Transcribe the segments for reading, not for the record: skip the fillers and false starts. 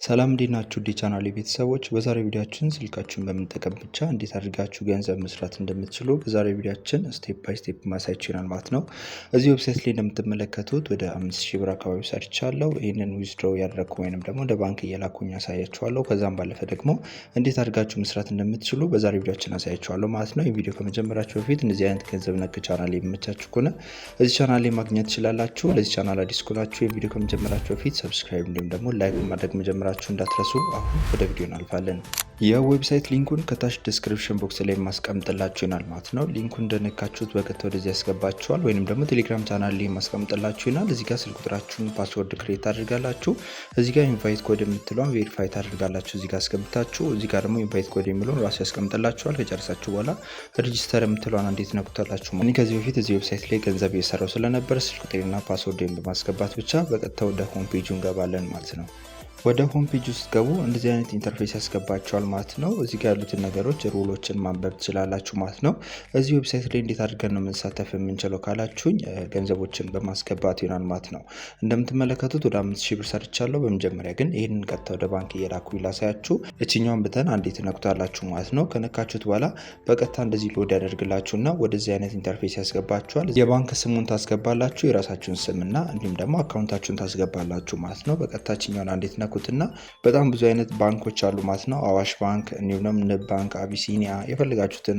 ሰላም እንዴት ናችሁ? ቻናሌ ቤተሰቦች በዛሬው ቪዲዮአችን ስልካችሁን በመጠቀም ብቻ እንዴት አድርጋችሁ ገንዘብ መስራት እንደምትችሉ በዛሬው ቪዲዮአችን ስቴፕ ባይ ስቴፕ ማሳያችሁናል ማለት ነው። እዚህ ዌብሳይት ላይ እንደምትመለከቱት ወደ 5000 ብር አካባቢ ሰርቻለሁ። ይህንን ዊዝድሮው ያደረኩ ወይንም ደግሞ ወደ ባንክ እየላኩኝ አሳያችኋለሁ። ከዛም ባለፈ ደግሞ እንዴት አድርጋችሁ መስራት እንደምትችሉ በዛሬው ቪዲዮአችን አሳያችኋለሁ ማለት ነው። ይህ ቪዲዮ ከመጀመራችሁ በፊት እንደዚህ አይነት ገንዘብ ነክ ቻናል የሚመቻችሁ ከሆነ እዚህ ቻናል ላይ ማግኘት ትችላላችሁ። ለዚህ ቻናል አዲስ ከሆናችሁ ይህ ቪዲዮ ከመጀመራችሁ በፊት ሰብስክራይብ እንዲሁም ደግሞ ላይክ ማድረግ መጀመራችሁ እንዳትረሱ። አሁን ወደ ቪዲዮ እናልፋለን። የዌብሳይት ሊንኩን ከታች ዲስክሪፕሽን ቦክስ ላይ ማስቀምጥላችሁ ይናል ማለት ነው። ሊንኩን እንደነካችሁት በቀጥታ ወደዚህ ያስገባችኋል። ወይንም ደግሞ ቴሌግራም ቻናል ላይ ማስቀምጥላችሁ ይናል። እዚህ ጋር ስልክ ቁጥራችሁን ፓስወርድ ክሬት አድርጋላችሁ። እዚህ ጋር ኢንቫይት ኮድ የምትለውን ቬሪፋይ ታደርጋላችሁ። እዚህ ጋር አስገብታችሁ እዚህ ጋር ደግሞ ኢንቫይት ኮድ የሚለውን ራሱ ያስቀምጥላችኋል። ከጨረሳችሁ በኋላ ሬጂስተር የምትለውን እንዴት ነኩታላችሁ። እኔ ከዚህ በፊት እዚህ ዌብሳይት ላይ ገንዘብ እየሰራው ስለነበር ስልክ ቁጥሬና ፓስወርድን በማስገባት ብቻ በቀጥታ ወደ ሆም ፔጁ እንገባለን ማለት ነው። ወደ ሆም ፔጅ ውስጥ ገቡ እንደዚህ አይነት ኢንተርፌስ ያስገባቸዋል ማለት ነው። እዚህ ጋር ያሉትን ነገሮች ሩሎችን ማንበብ ትችላላችሁ ማለት ነው። እዚህ ዌብሳይት ላይ እንዴት አድርገን ነው መሳተፍ የምንችለው ካላችሁኝ ገንዘቦችን በማስገባት ይሆናል ማለት ነው። እንደምትመለከቱት ወደ 5000 ብር ሰርቻለሁ። በመጀመሪያ ግን ይህንን ቀጥታ ወደ ባንክ እየላኩ ላሳያችሁ። እችኛውን ብተን አንዴ ትነኩታላችሁ ማለት ነው። ከነካችሁት በኋላ በቀጥታ እንደዚህ ሎድ ያደርግላችሁና ወደዚህ አይነት ኢንተርፌስ ያስገባችኋል። የባንክ ስሙን ታስገባላችሁ፣ የራሳችሁን ስምና እንዲሁም ደግሞ አካውንታችሁን ታስገባላችሁ ማለት ነው። በቀጥታ እችኛውን አንዴ እና በጣም ብዙ አይነት ባንኮች አሉ ማለት ነው። አዋሽ ባንክ፣ እንዲሁም ንብ ባንክ፣ አቢሲኒያ የፈለጋችሁትን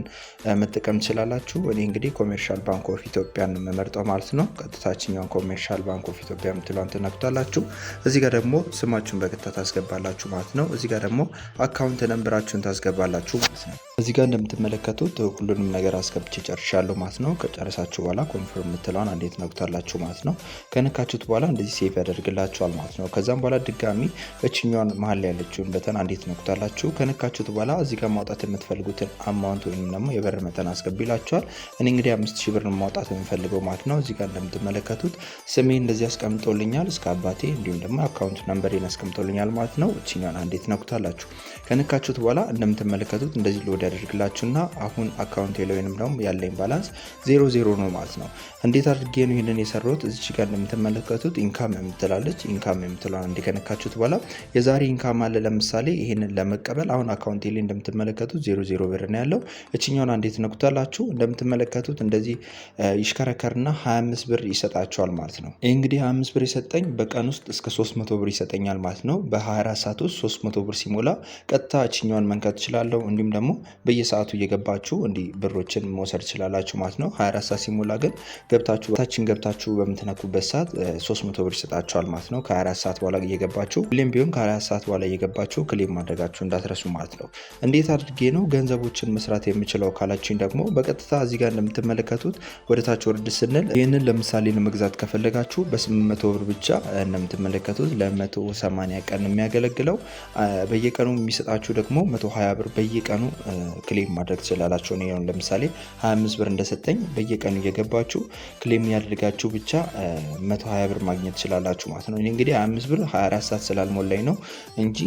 መጠቀም ትችላላችሁ። እኔ እንግዲህ ኮሜርሻል ባንክ ኦፍ ኢትዮጵያን መመርጠው ማለት ነው። ቀጥታችኛውን ኮሜርሻል ባንክ ኦፍ ኢትዮጵያ የምትለውን ትነኩታላችሁ። እዚህ ጋር ደግሞ ስማችሁን በቀጥታ ታስገባላችሁ ማለት ነው። እዚህ ጋር ደግሞ አካውንት ነምበራችሁን ታስገባላችሁ ማለት ነው። እዚህ ጋር እንደምትመለከቱት ሁሉንም ነገር አስገብቼ ጨርሻለሁ ማለት ነው። ከጨረሳችሁ በኋላ ኮንፈርም የምትለውን እንዴት ነኩታላችሁ ማለት ነው። ከነካችሁት በኋላ እንደዚህ ሴቭ ያደርግላችኋል ማለት ነው። ከዛም በኋላ ድጋሚ እችኛዋን መሀል ላይ ያለችውን በተን እንዴት ነኩታላችሁ። ከነካችሁት በኋላ እዚህ ጋር ማውጣት የምትፈልጉትን አማውንት ወይም ደግሞ የብር መጠን አስገቢላችኋል። እኔ እንግዲህ 5000 ብር ማውጣት የምፈልገው ማለት ነው። እዚህ ጋር እንደምትመለከቱት ስሜ እንደዚህ አስቀምጦልኛል እስከ አባቴ፣ እንዲሁም ደግሞ አካውንት ነምበሬን አስቀምጦልኛል ማለት ነው። እችኛዋን እንዴት ነኩታላችሁ። ከነካችሁት በኋላ እንደምትመለከቱት እንደዚህ ሎድ ያደርግላችሁና አሁን አካውንት ወይንም ደግሞ ያለኝ ባላንስ 00 ነው ማለት ነው። እንዴት አድርጌ ነው ይሄንን የሰራሁት? እዚህ ጋር እንደምትመለከቱት ኢንካም የምትላለች ኢንካም የምትለውን እንዴ ከነካችሁት በኋላ የዛሬ ኢንካም አለ። ለምሳሌ ይሄንን ለመቀበል አሁን አካውንቴ ላይ እንደምትመለከቱት 00 ብር ነው ያለው። እችኛውን እንዴት ነኩታላችሁ። እንደምትመለከቱት እንደዚህ ይሽከረከርና 25 ብር ይሰጣቸዋል ማለት ነው። ይሄ እንግዲህ 25 ብር የሰጠኝ በቀን ውስጥ እስከ 300 ብር ይሰጠኛል ማለት ነው። በ24 ሰዓት ውስጥ 300 ብር ሲሞላ ቀጥታ እችኛውን መንካት እችላለሁ። እንዲሁም ደግሞ በየሰዓቱ እየገባችሁ እንዲህ ብሮችን መውሰድ ትችላላችሁ ማለት ነው። 24 ሰዓት ሲሞላ ግን ገብታችሁ በምትነኩበት ሰዓት 300 ብር ይሰጣቸዋል ማለት ነው። ከ24 ሰዓት በኋላ እየገባችሁ ሁሌም ቢሆን ከ24 ሰዓት በኋላ እየገባችሁ ክሌም ማድረጋችሁ እንዳትረሱ ማለት ነው። እንዴት አድርጌ ነው ገንዘቦችን መስራት የምችለው ካላችሁኝ ደግሞ በቀጥታ እዚህ ጋር እንደምትመለከቱት ወደታች ወርድ ስንል ይህንን ለምሳሌ ለመግዛት ከፈለጋችሁ በ800 ብር ብቻ እንደምትመለከቱት ለ180 ቀን የሚያገለግለው በየቀኑ የሚሰጣችሁ ደግሞ 120 ብር በየቀኑ ክሌም ማድረግ ትችላላችሁ። እኔ ለምሳሌ 25 ብር እንደሰጠኝ በየቀኑ እየገባችሁ ክሌም ያደርጋችሁ ብቻ 120 ብር ማግኘት ትችላላችሁ ማለት ነው። እኔ እንግዲህ 25 ብር 24 ሰዓት ስላልሞላኝ ነው እንጂ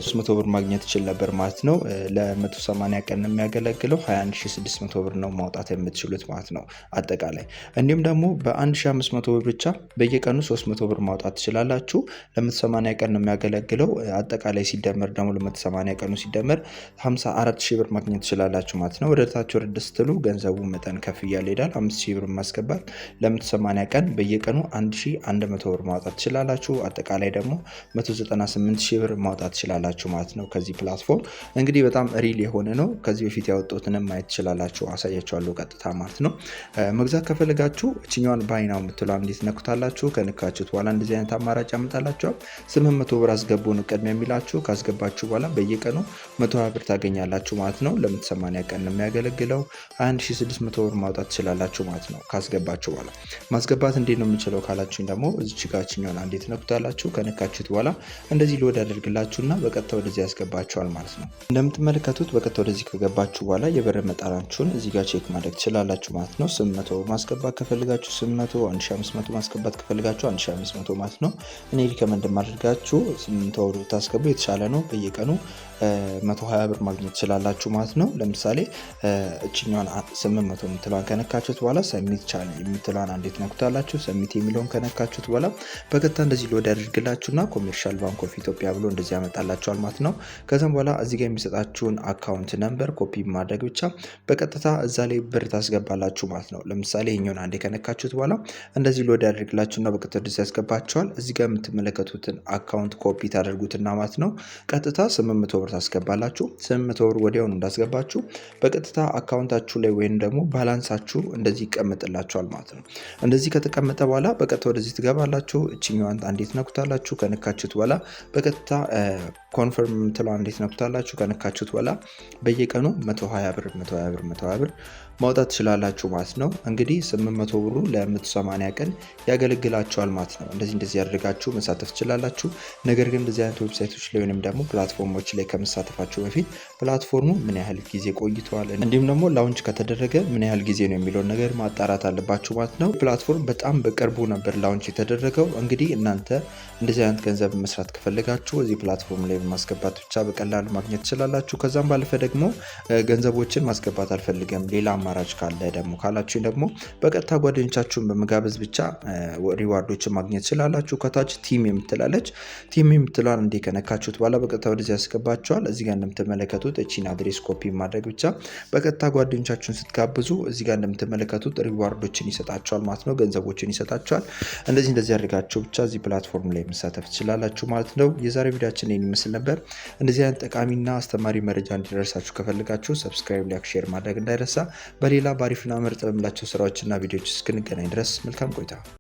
300 ብር ማግኘት ይችል ነበር ማለት ነው። ለ180 ቀን የሚያገለግለው 21600 ብር ነው ማውጣት የምትችሉት ማለት ነው አጠቃላይ። እንዲሁም ደግሞ በ1500 ብር ብቻ በየቀኑ 300 ብር ማውጣት ትችላላችሁ። ለ180 ቀን ነው የሚያገለግለው አጠቃላይ ሲደመር ደግሞ ለ180 ቀኑ ሲደመር 54000 ብር ማግኘት ትችላላችሁ ማለት ነው። ወደ ታች ወርድ ስትሉ ገንዘቡ መጠን ከፍ እያለ ይሄዳል። 5000 ብር ማስገባት ለ180 ቀን በየቀኑ 1100 ብር ማውጣት ትችላላችሁ። አጠቃላይ ደግሞ 198000 ብር ማውጣት ትችላላችሁ ማለት ነው። ከዚህ ፕላትፎርም እንግዲህ በጣም ሪል የሆነ ነው። ከዚህ በፊት ያወጡትንም ማየት ትችላላችሁ፣ አሳያችኋለሁ ቀጥታ ማለት ነው። መግዛት ከፈለጋችሁ እችኛዋን ባይናው የምትለዋን እንዴት ነኩታላችሁ። ከነካችሁት በኋላ እንደዚህ አይነት አማራጭ ያመጣላችኋል። 800 ብር አስገቡ ነው ቅድሚያ የሚላችሁ። ካስገባችሁ በኋላ በየቀኑ 120 ብር ታገኛላችሁ ማለት ነው። ለ180 ቀን ነው የሚያገለግለው 21600 ብር ማውጣት ትችላላችሁ ማለት ነው ካስገባችሁ በኋላ። ማስገባት እንዴት ነው የምችለው ካላችሁኝ ደግሞ እዚች ጋር እችኛዋን እንዴት ነኩታላችሁ። ከነካችሁት በኋላ እንደዚህ ሎድ ያደርግላችሁና በቀጥታ ወደዚህ ያስገባችኋል ማለት ነው። እንደምትመለከቱት በቀጥታ ወደዚህ ከገባችሁ በኋላ የብር መጠናችሁን እዚህ ጋር ቼክ ማድረግ ትችላላችሁ ማለት ነው። 800 ማስገባት ከፈልጋችሁ 800፣ 1500 ማስገባት ከፈልጋችሁ 1500 ማለት ነው። እኔ ሪከመንድ ማድረጋችሁ 800 ታስገቡ የተሻለ ነው። በየቀኑ 120 ብር ማግኘት ትችላላችሁ ማለት ነው። ለምሳሌ እችኛዋን 800 የምትለዋን ከነካችሁት በኋላ ሰሚት ቻለ የምትለዋን እንዴት ነኩታላችሁ። ሰሚት የሚለውን ከነካችሁት በኋላ በቀጥታ እንደዚህ ሎድ ያደርግላችሁና ኮሜርሻል ባንክ ኦፍ ኢትዮጵያ ብሎ እንደዚህ ያመጣላችኋል ማለት ነው። ከዛም በኋላ እዚህ ጋር የሚሰጣችሁን አካውንት ነምበር ኮፒ ማድረግ ብቻ በቀጥታ እዛ ላይ ብር ታስገባላችሁ ማለት ነው። ለምሳሌ ይሄኛውን አንዴ ከነካችሁት በኋላ እንደዚህ ሎድ ያደርግላችሁና በቀጥታ እንደዚህ ያስገባችኋል። እዚህ ጋር የምትመለከቱትን አካውንት ኮፒ ታደርጉትና ማለት ነው ቀጥታ 800 ብር ታስገባላችሁ። 800 ብር ወዲያውኑ እንዳስገባችሁ በቀጥታ አካውንታችሁ ላይ ወይም ደግሞ ባላንሳችሁ እንደዚህ ይቀመጥላችኋል ማለት ነው። እንደዚህ ከተቀመጠ በኋላ በቀጥታ ወደዚህ ትገባላችሁ። እችኛዋን አንዴ ትነኩታላችሁ። ከነካችሁት በኋላ በቀጥታ ኮንፈርም የምትለው አንዴ ትነኩታላችሁ። ከነካችሁት በኋላ በየቀኑ 120 ብር 120 ብር 120 ብር ማውጣት ትችላላችሁ ማለት ነው። እንግዲህ 800 ብሩ ለ180 ቀን ያገለግላችኋል ማለት ነው። እንደዚህ ያደርጋችሁ መሳተፍ ትችላላችሁ። ነገር ግን እንደዚህ አይነት ዌብሳይቶች ላይ ወይንም ደግሞ ፕላትፎርሞች ላይ ከመሳተፋችሁ በፊት ፕላትፎርሙ ምን ያህል ጊዜ ቆይቷል፣ እንዲሁም ደግሞ ላውንች ከተደረገ ምን ያህል ጊዜ ነው የሚለውን ነገር ማጣራት አለባችሁ ማለት ነው። ፕላትፎርም በጣም በቅርቡ ነበር ላውንች የተደረገው። እንግዲህ እናንተ እንደዚህ አይነት ገንዘብ መስራት ከፈለጋችሁ እዚህ ፕላትፎርም ላይ በማስገባት ብቻ በቀላሉ ማግኘት ትችላላችሁ። ከዛም ባለፈ ደግሞ ገንዘቦችን ማስገባት አልፈልግም ሌላ አማራጭ ካለ ደግሞ ካላችሁ ደግሞ በቀጥታ ጓደኞቻችሁን በመጋበዝ ብቻ ሪዋርዶችን ማግኘት ትችላላችሁ። ከታች ቲም የምትላለች ቲም የምትለዋን እንዴ ከነካችሁት በኋላ በቀጥታ ወደዚህ ያስገባችኋል። እዚህ ጋር እንደምትመለከቱት እቺን አድሬስ ኮፒ ማድረግ ብቻ በቀጥታ ጓደኞቻችሁን ስትጋብዙ እዚህ ጋር እንደምትመለከቱት ሪዋርዶችን ይሰጣችኋል ማለት ነው፣ ገንዘቦችን ይሰጣችኋል። እንደዚህ ያደርጋችሁ ብቻ እዚህ ፕላትፎርም ላይ መሳተፍ ትችላላችሁ ማለት ነው። የዛሬ ቪዲዮአችን ይህን ይመስል ነበር። እንደዚህ አይነት ጠቃሚና አስተማሪ መረጃ እንዲደርሳችሁ ከፈልጋችሁ ሰብስክራይብ፣ ላይክ፣ ሼር ማድረግ እንዳይረሳ። በሌላ ባሪፍና ምርጥ በምላቸው ስራዎችና ቪዲዮዎች እስክንገናኝ ድረስ መልካም ቆይታ